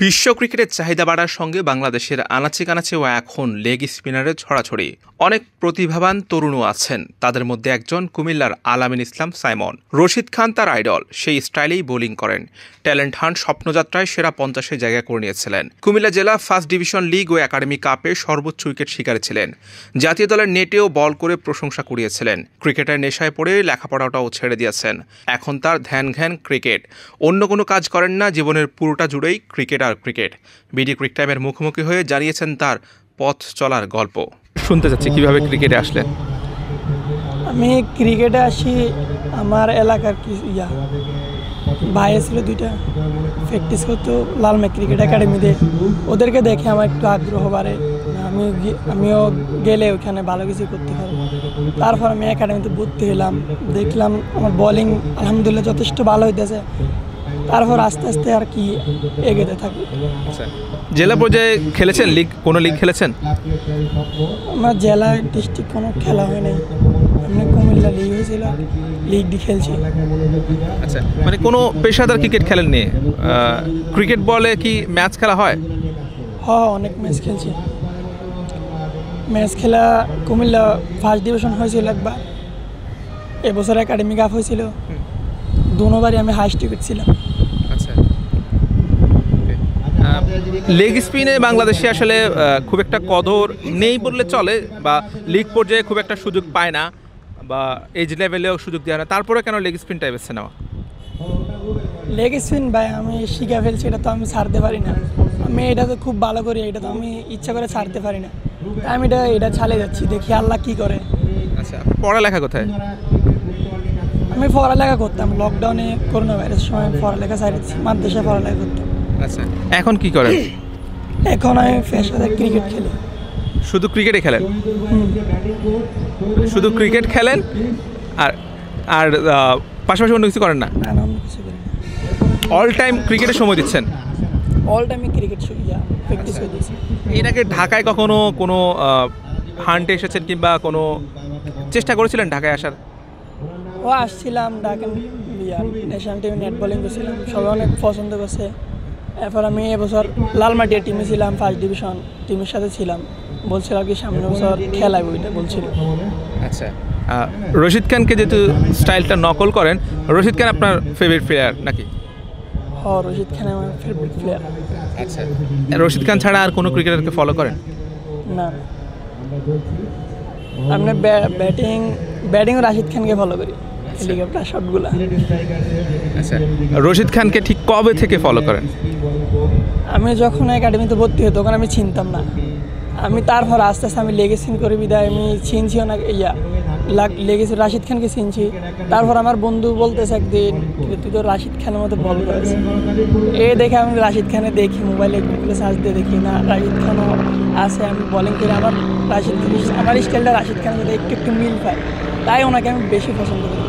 বিশ্ব ক্রিকেটের চাহিদা বাড়ার সঙ্গে বাংলাদেশের আনাচে কানাচেও এখন লেগ স্পিনারের ছড়াছড়ি। অনেক প্রতিভাবান তরুণও আছেন, তাদের মধ্যে একজন কুমিল্লার আলামিন ইসলাম সাইমন। রশিদ খান তার আইডল, সেই স্টাইলেই বোলিং করেন। ট্যালেন্ট হান্ট স্বপ্নযাত্রায় সেরা 50-এ জায়গা করে নিয়েছিলেন। কুমিল্লা জেলা ফার্স্ট ডিভিশন লিগ ও একাডেমি কাপে সর্বোচ্চ উইকেট শিকারে ছিলেন। জাতীয় দলের নেটেও বল করে প্রশংসা কুড়িয়েছিলেন। ক্রিকেটের নেশায় পড়ে লেখাপড়াটাও ছেড়ে দিয়েছেন। এখন তার ধ্যান ঘ্যান ক্রিকেট, অন্য কোনো কাজ করেন না। জীবনের পুরোটা জুড়েই ক্রিকেট আর ক্রিকেট। বিডি ক্রিক টাইমের মুখোমুখি হয়ে জানিয়েছেন তার পথ চলার গল্প। শুনতে চাচ্ছি কিভাবে ক্রিকেটে আসলেন। আমি ক্রিকেটে আসি, আমার এলাকার ভাই ছিল দুইটা, প্র্যাকটিস করতো লালমে ক্রিকেট একাডেমিতে। ওদেরকে দেখে আমার একটু আগ্রহ বাড়ে, আমিও গেলে ওখানে ভালো কিছু করতে পারবো। তারপর আমি একাডেমিতে ভর্তি হলাম, দেখলাম আমার বোলিং আলহামদুলিল্লাহ যথেষ্ট ভালো হইতেছে। তারপর আস্তে আস্তে আর কি এগোতে থাকি। জেলা পর্যায়ে খেলেছেন? কোনো লিগ খেলেছেন? আমার জেলা ডিস্ট্রিক্ট কোনো খেলা হয় নাই, আমি কুমিল্লা লিগ হয়েছিল, লিগ দিয়ে খেলছি। আচ্ছা, মানে কোনো পেশাদার ক্রিকেট খেলেননি? ক্রিকেট বলে কি ম্যাচ খেলা হয়? হ্যাঁ, অনেক ম্যাচ খেলছি। ম্যাচ খেলা কুমিল্লা ফার্স্ট ডিভিশন হয়েছিল একবার, এবছর একাডেমি কাপ হয়েছিল, দুবারই আমি হাইস্ট উইকেট ছিলাম। আচ্ছা, লেগ স্পিনে বাংলাদেশে আসলে খুব একটা কদর নেই বললে চলে, বা লিগ পর্যায়ে খুব একটা সুযোগ পায় না, বা এজ লেভেলেও সুযোগ দেওয়া না। তারপরে কেন লেগ স্পিনটা বেছে নেওয়া? লেগ স্পিন ভাই আমি শিখে ফেলছি, এটা তো আমি ছাড়তে পারি না। আমি এটা তো খুব ভালো করি, এটা তো আমি ইচ্ছা করে ছাড়তে পারি না। আমি এটা চালিয়ে যাচ্ছি, দেখি আল্লাহ কি করে। আচ্ছা, পড়ালেখা কোথায়? আমি পড়ালেখা করতাম, লকডাউনে করোনা ভাইরাসের সময় পড়ালেখা ছাড়িয়েছি, মাদ্রাসায় পড়ালেখা করতাম। আচ্ছা, এখন কি করেন? এখন আমি পেশাদার ক্রিকেট খেলি। শুধু ক্রিকেটে খেলেন? শুধু ক্রিকেট খেলেন আর আর পাশাপাশি অন্য কিছু করেন না? অন্য কিছু করি না। অল টাইম ক্রিকেটে সময় দিচ্ছেন? অল টাইমে ক্রিকেট প্র্যাকটিস করে দিয়েছি। এর আগে ঢাকায় কখনো কোনো হান্টে এসেছেন কিংবা কোনো চেষ্টা করেছিলেন ঢাকায় আসার? আসছিলাম ঢাকা ন্যাশনাল টিমে নেট বোলিং করছিলাম, সবাই অনেক পছন্দ করছে। এরপর আমি এবছর লালমাটিয়া টিমে ছিলাম, ফার্স্ট ডিভিশন টিমের সাথে ছিলাম। বলছিল আর কি সামনের বছর খেলায় ওইটা বলছিল। আচ্ছা, রশিদ খানকে যেহেতু স্টাইলটা নকল করেন, রশিদ খান আপনার ফেভারিট প্লেয়ার নাকি? হ্যাঁ, রশিদ খান আমার ফেভারিট প্লেয়ার। আচ্ছা, রশিদ খান ছাড়া আর কোনো ক্রিকেটারকে ফলো করেন? না, আপনি ব্যাটিং রাশিদ খানকে ফলো করি, হেলিকপ্টার শটগুলো। আচ্ছা, রশিদ খানকে ঠিক কবে থেকে ফলো করেন? আমি যখন একাডেমিতে ভর্তি হই তখন আমি চিনতাম না। আমি তারপর আস্তে আস্তে আমি লেগেছিন করে বিদায় আমি চিনছিও না, লেগেছি রাশিদ খানকে চিনছি। তারপর আমার বন্ধু বলতেছে একদিন, তুই তো রাশিদ খানের মতো বল করেছিস। দেখে আমি রাশিদ খানে দেখি, মোবাইলে গুগলে সার্চ দিয়ে দেখি, না রাশিদ খানও আছে। আমি বোলিং করি, আমার স্টাইলটা রাশিদ খানের সাথে একটু একটু মিল পাই, তাই ওনাকে আমি বেশি পছন্দ করি।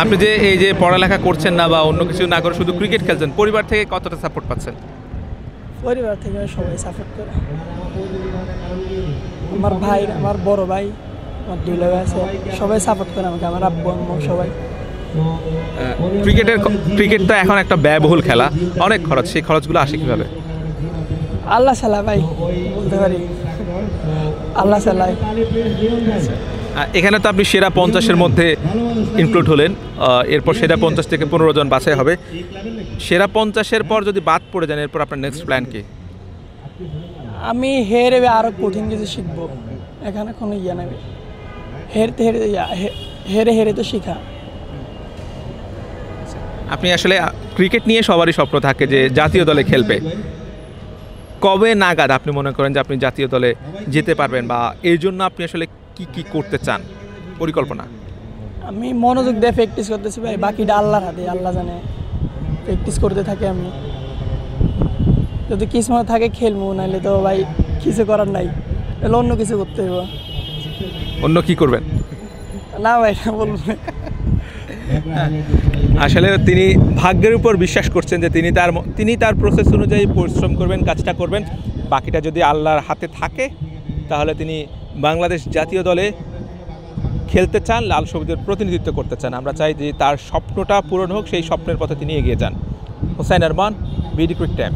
আপনি যে এই যে পড়ালেখা করছেন না বা অন্য কিছু না করে শুধু ক্রিকেট খেলছেন, পরিবার থেকে কতটা সাপোর্ট পাচ্ছেন? পরিবার থেকে সবাই সাপোর্ট করে। আমার ভাই, আমার বড় ভাই, আমার দুই লোক আছে, সবাই সাপোর্ট করে আমাকে, আমার আব্বু আম্মু সবাই। ক্রিকেট তো এখন একটা ব্যয়বহুল খেলা, অনেক খরচ, সেই খরচগুলো আসে কীভাবে? আল্লাহ চালা ভাই, বলতে পারি আল্লাহ চালায়। এখানে তো আপনি সেরা 50-এর মধ্যে ইনক্লুড হলেন, এরপর সেরা 50 থেকে 15 জন বাছাই হবে। সেরা 50-এর পর যদি বাদ পড়ে যান, এরপর আপনার নেক্সট প্ল্যান কি? আমি হেরে আরও কঠিন কিছু শিখবো, এখানে কোনো নেবে। হেরে হেরে তো শিখা। আপনি আসলে ক্রিকেট নিয়ে সবারই স্বপ্ন থাকে যে জাতীয় দলে খেলবে। কবে নাগাদ আপনি মনে করেন যে আপনি জাতীয় দলে যেতে পারবেন, বা এর জন্য আপনি আসলে কি করতে চান, পরিকল্পনা? আমি মনোযোগ দিয়ে প্র্যাকটিস করতেছি ভাই, বাকিটা আল্লাহর হাতে, আল্লাহ জানে। প্র্যাকটিস করতে থাকি আমি, যদি কিসমত থাকে খেলবো, নাহলে তো ভাই কিছু করার নাই, তাহলে অন্য কিছু করতে হবে। অন্য কি করবেন? না ভাই, না বলবো। আসলে তিনি ভাগ্যের উপর বিশ্বাস করছেন যে তিনি তার প্রসেস অনুযায়ী পরিশ্রম করবেন, কাজটা করবেন। বাকিটা যদি আল্লাহর হাতে থাকে, তাহলে তিনি বাংলাদেশ জাতীয় দলে খেলতে চান, লাল সবুজের প্রতিনিধিত্ব করতে চান। আমরা চাই যে তার স্বপ্নটা পূরণ হোক, সেই স্বপ্নের পথে তিনি এগিয়ে যান। Hussain Arman, BD quick time.